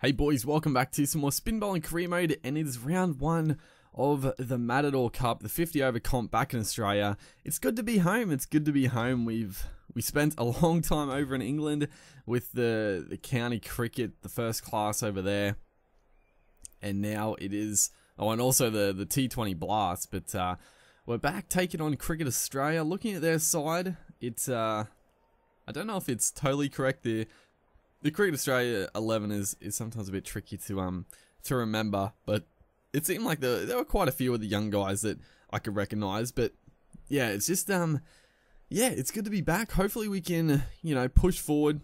Hey boys, welcome back to some more spin bowling career mode, and it is round one of the Matador Cup, the 50 over comp back in Australia. It's good to be home. It's good to be home. We spent a long time over in England with the county cricket, the first class over there, and now it is and also the T20 Blast. But we're back taking on Cricket Australia. Looking at their side, it's I don't know if it's totally correct. The Cricket Australia 11 is sometimes a bit tricky to remember, but it seemed like there were quite a few of the young guys that I could recognise. But yeah, it's just yeah, it's good to be back. Hopefully we can push forward,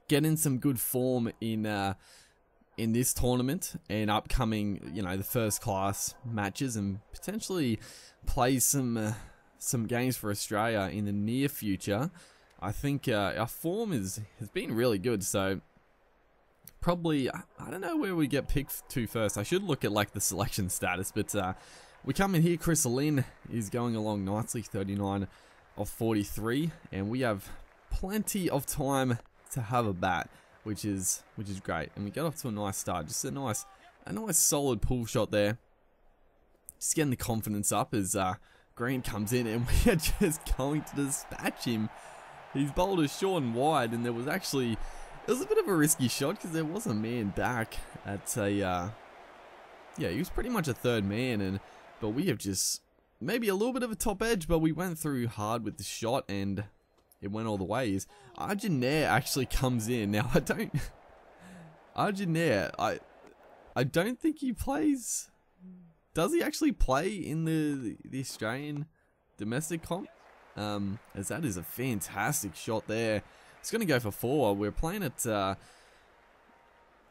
get in some good form in this tournament and upcoming the first class matches, and potentially play some games for Australia in the near future. I think our form has been really good, so probably, I don't know where we get picked to first. I should look at like the selection status, but we come in here. Chris Lynn is going along nicely, 39 of 43, and we have plenty of time to have a bat, which is great. And we get off to a nice start, just a nice solid pull shot there. Just getting the confidence up as Green comes in, and we are just going to dispatch him. He's bowled us short and wide, and it was a bit of a risky shot because there was a man back at a, yeah, he was pretty much a third man, but we have just, maybe a little bit of a top edge, but we went through hard with the shot, and it went all the ways. Arjanair actually comes in. Now, Arjanair, I don't think he plays, does he actually play in the Australian domestic comp? As that is a fantastic shot there. It's going to go for 4. We're playing at, I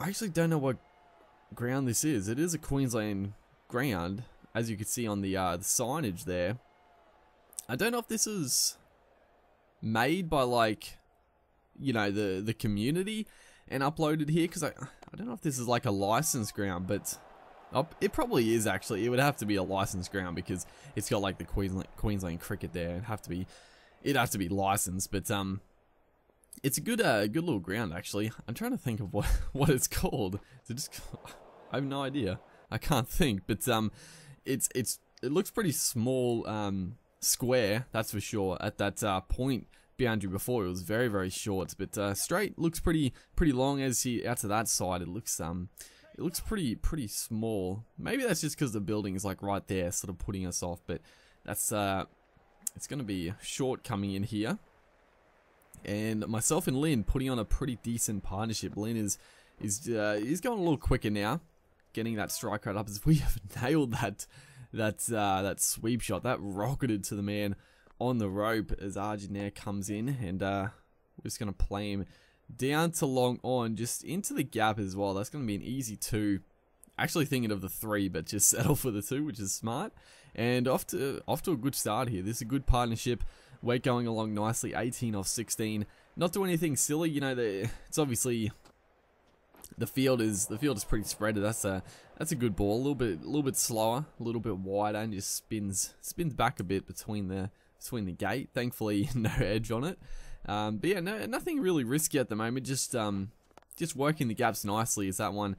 actually don't know what ground this is. It is a Queensland ground, as you can see on the signage there. I don't know if this is made by, like, the community and uploaded here, because I don't know if this is like a licensed ground, but it probably is actually. It would have to be a licensed ground because it's got like the Queensland cricket there. It'd have to be licensed, but it's a good little ground actually. I'm trying to think of what it's called. I have no idea. I can't think, but it looks pretty small, square, that's for sure. At that point boundary before, it was very, very short, but straight looks pretty long. As he out to that side, it looks pretty small. Maybe that's just because the building is like right there, sort of putting us off. But that's it's going to be short coming in here. And myself and Lynn putting on a pretty decent partnership. Lynn is going a little quicker now, getting that strike rate up as we have nailed that sweep shot. That rocketed to the man on the rope as Arjanair comes in, and we're just going to play him down to long on, just into the gap as well. That's going to be an easy 2. Actually thinking of the 3, but just settle for the 2, which is smart. And off to a good start here. This is a good partnership. We're going along nicely, 18 off 16. Not doing anything silly, it's obviously the field is pretty spread. That's a good ball. A little bit slower, a little bit wider, and just spins back a bit between the gate. Thankfully, no edge on it. But yeah, nothing really risky at the moment. Just working the gaps nicely. As that one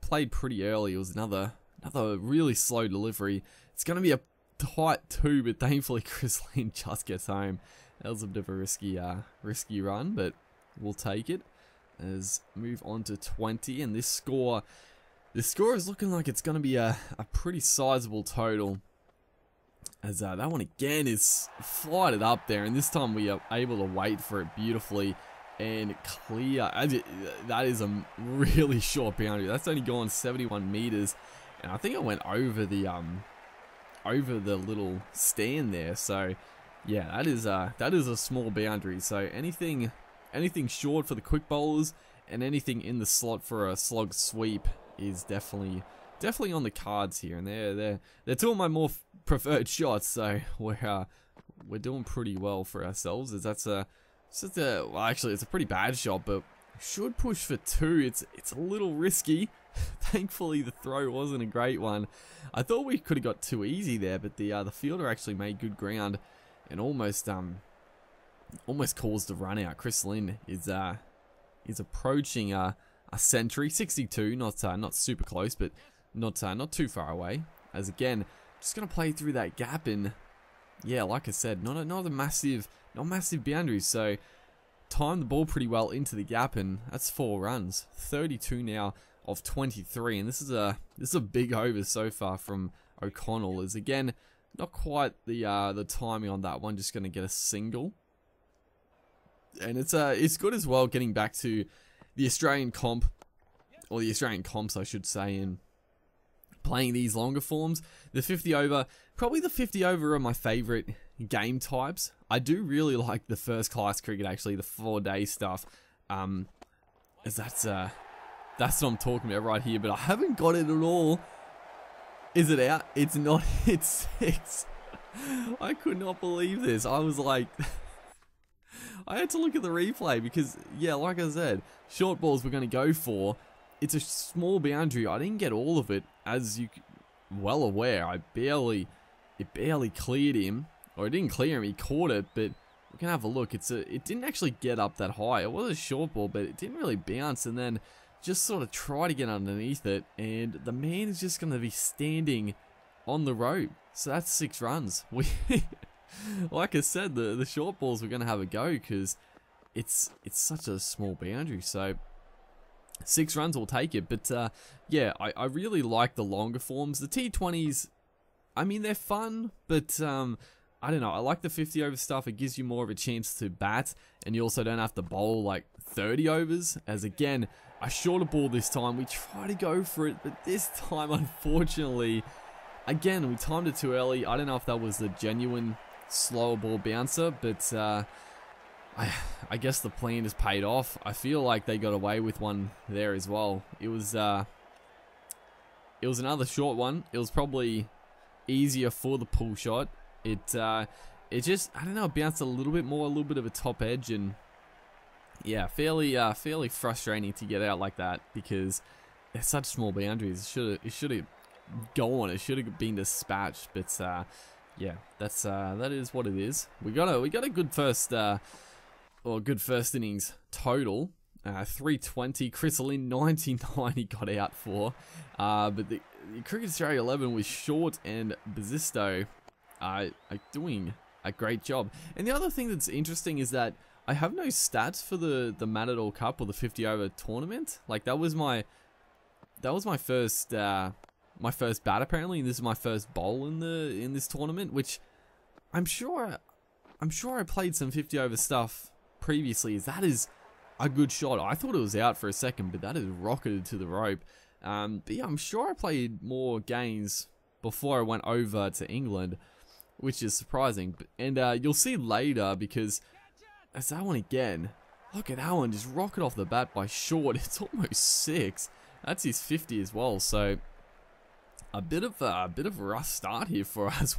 played pretty early. It was another really slow delivery. It's going to be a tight 2, but thankfully Chris Lynn just gets home. That was a bit of a risky run, but we'll take it. As move on to 20, and this score is looking like it's going to be a pretty sizable total. As that one again is flighted up there, and this time we are able to wait for it beautifully and clear. That is a really short boundary. That's only gone 71 meters, and I think it went over the little stand there. So yeah, that is a small boundary. So anything short for the quick bowlers and anything in the slot for a slog sweep is definitely on the cards here, and they're 2 of my more preferred shots. So we're doing pretty well for ourselves. As well, actually it's a pretty bad shot, but should push for 2. It's a little risky. Thankfully the throw wasn't a great one. I thought we could have got too easy there, but the fielder actually made good ground and almost caused a run out. Chris Lynn is approaching a century. 62, not super close, but not too far away. As again, just gonna play through that gap, and yeah, like I said, not a massive boundaries. So timed the ball pretty well into the gap, and that's 4 runs. 32 now of 23, and this is a big over so far from O'Connell. Is again not quite the timing on that one. Just gonna get a single, and it's good as well getting back to the Australian comp, or the Australian comps I should say, and playing these longer forms. The 50 over, probably the 50 over are my favourite game types. I do really like the first class cricket, actually, the 4-day stuff, as that's what I'm talking about right here, but I haven't got it at all. Is it out? It's not. It's 6. I could not believe this. I was like, I had to look at the replay because, yeah, like I said, short balls we're going to go for. It's a small boundary. I didn't get all of it, as you well aware. It barely cleared him, or it didn't clear him. He caught it, but we can have a look. It didn't actually get up that high. It was a short ball, but it didn't really bounce, and then just sort of try to get underneath it, and the man is just going to be standing on the rope. So that's 6 runs. Like I said, the short balls we're going to have a go because it's such a small boundary. So 6 runs will take it. But yeah, I really like the longer forms. The T20s, I mean, they're fun, but I don't know. I like the 50 over stuff. It gives you more of a chance to bat, and you also don't have to bowl like 30 overs. As again, a shorter ball this time. We try to go for it, but this time, unfortunately, again, we timed it too early. I don't know if that was the genuine slower ball bouncer, but I guess the plan has paid off. I feel like they got away with one there as well. It was another short one. It was probably easier for the pull shot. It just, I don't know, it bounced a little bit more, a little bit of a top edge, and yeah, fairly frustrating to get out like that because they're such small boundaries. It should have gone. It should have been dispatched. But yeah, that is what it is. We got a good first innings total. 320. Chris Lynn 99 he got out for. But the Cricket Australia 11 was short, and Bazisto are doing a great job. And the other thing that's interesting is that I have no stats for the Matador Cup or the 50 over tournament. Like that was my first bat apparently, and this is my first bowl in this tournament, which I'm sure I played some 50 over stuff previously. That is a good shot. I thought it was out for a second, but that is rocketed to the rope. But yeah, I'm sure I played more games before I went over to England, which is surprising. And you'll see later, because as that one again, look at that one, just rocket off the bat by short. It's almost 6. That's his 50 as well. So a bit of a rough start here for us.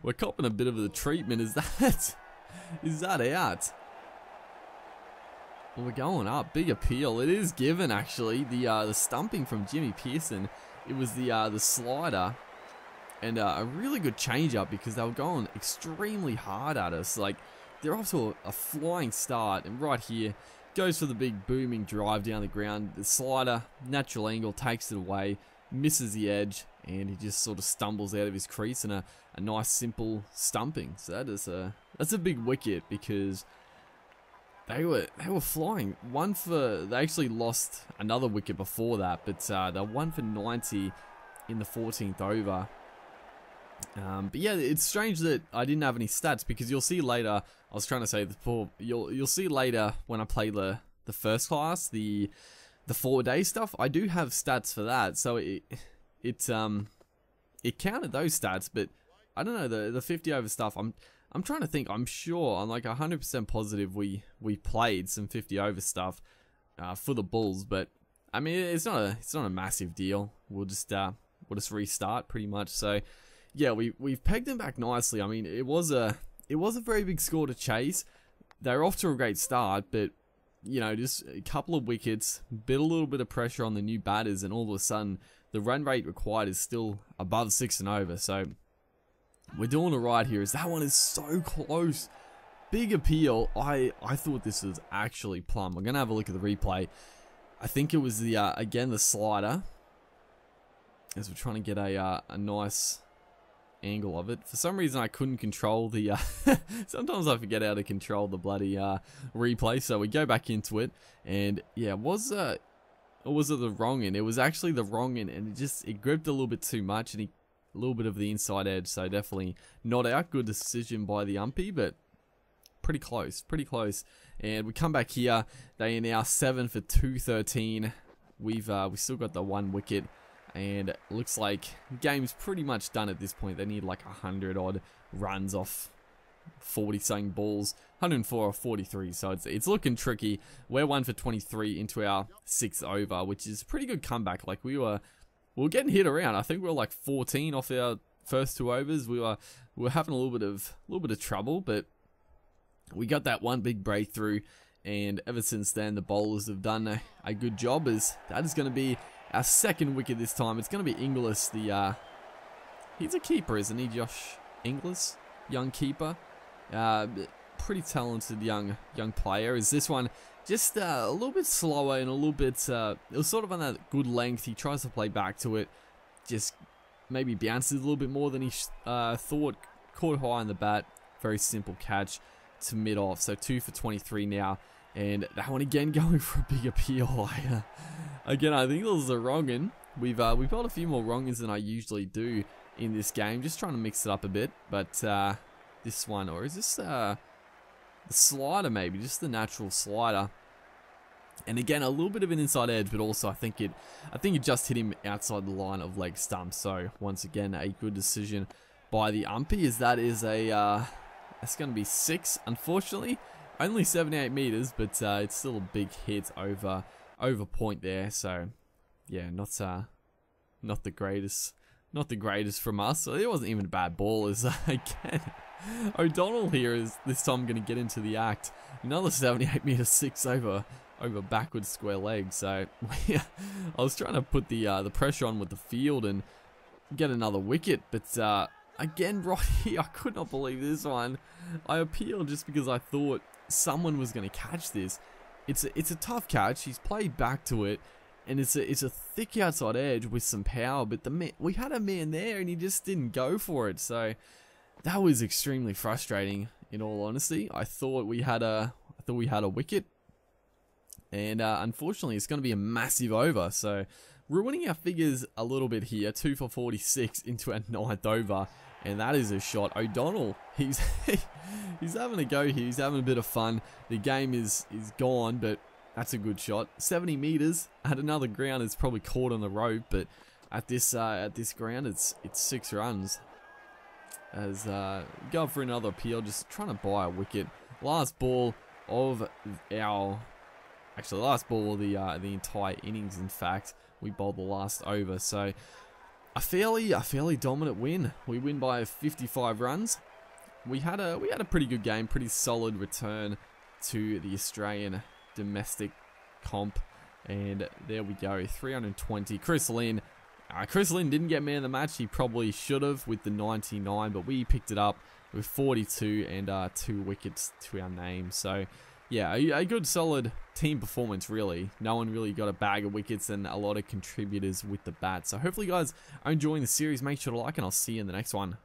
We're copping a bit of the treatment. Is that out? Well, we're going up. Big appeal. It is given, actually. The stumping from Jimmy Pearson. It was the slider, and a really good change-up because they were going extremely hard at us. Like, they're off to a flying start, and right here goes for the big booming drive down the ground. The slider, natural angle, takes it away, misses the edge, and he just sort of stumbles out of his crease, and a nice simple stumping. So that's a big wicket because they were flying. They actually lost another wicket before that, but they're 1 for 90 in the 14th over. But yeah, it's strange that I didn't have any stats, because you'll see later. I was trying to say before, you'll see later when I play the first class, the 4-day stuff. I do have stats for that, so it counted those stats. But I don't know, the 50 over stuff. I'm trying to think. I'm sure, I'm like 100% positive we played some 50 over stuff for the Bulls. But I mean, it's not a massive deal. We'll just restart pretty much. So yeah, we've pegged them back nicely. I mean, it was a very big score to chase. They're off to a great start, but you know, just a couple of wickets, a little bit of pressure on the new batters, and all of a sudden the run rate required is still above 6 and over. So we're doing it right here. As that one is so close. Big appeal. I thought this was actually plumb. I'm gonna have a look at the replay. I think it was the again the slider, as we're trying to get a nice angle of it. For some reason I couldn't control the sometimes I forget how to control the bloody replay, so we go back into it, and yeah, or was it the wrong end? It was actually the wrong end, and it gripped a little bit too much, and a little bit of the inside edge, so definitely not out. Good decision by the umpy, but pretty close, pretty close. And we come back here. They are now 7 for 213. We still got the 1 wicket, and it looks like the game's pretty much done at this point. They need like 100 odd runs off 40-something balls, 104 or 43, so it's looking tricky. We're 1 for 23 into our 6th over, which is a pretty good comeback. Like we were getting hit around. I think we were like 14 off our first 2 overs. We were having a little bit of trouble, but we got that one big breakthrough, and ever since then the bowlers have done a good job. As that is going to be our 2nd wicket this time. It's going to be Inglis. He's a keeper, isn't he, Josh Inglis? Young keeper. Pretty talented young player. Is this one just a little bit slower and a little bit it was sort of on that good length. He tries to play back to it, just maybe bounces a little bit more than he thought. Caught high on the bat. Very simple catch to mid off. So 2 for 23 now, and that one again going for a big appeal. Again, I think it was a wrong one. We've got a few more wrong ones than I usually do in this game, just trying to mix it up a bit. But this one, or is this the slider, maybe just the natural slider? And again, a little bit of an inside edge, but also I think it just hit him outside the line of leg stump. So once again, a good decision by the umpy, as that is that's going to be 6, unfortunately. Only 78 meters, but it's still a big hit over point there. So yeah, not the greatest from us. So it wasn't even a bad ball. As again, O'Donnell here is this time going to get into the act. Another 78 meter 6 over backwards square leg. So I was trying to put the pressure on with the field and get another wicket, but again, right here, I could not believe this one. I appealed just because I thought someone was going to catch this. It's a tough catch. He's played back to it, and it's a thick outside edge with some power. But we had a man there, and he just didn't go for it. So that was extremely frustrating. In all honesty, I thought we had a wicket, and unfortunately, it's going to be a massive over. So ruining our figures a little bit here. 2 for 46 into our 9th over. And that is a shot. O'Donnell, he's having a go here. He's having a bit of fun. The game is gone, but that's a good shot. 70 meters at another ground. It's probably caught on the rope, but at this ground, it's 6 runs. As go for another appeal, just trying to buy a wicket. Last ball of the entire innings. In fact, we bowled the last over, so a fairly dominant win. We win by 55 runs. We had a pretty good game, pretty solid return to the Australian domestic comp, and there we go, 320. Chris Lynn didn't get man of the match. He probably should have with the 99, but we picked it up with 42 and 2 wickets to our name. So yeah, a good solid team performance, really. No one really got a bag of wickets, and a lot of contributors with the bat. So hopefully you guys are enjoying the series. Make sure to like, and I'll see you in the next one.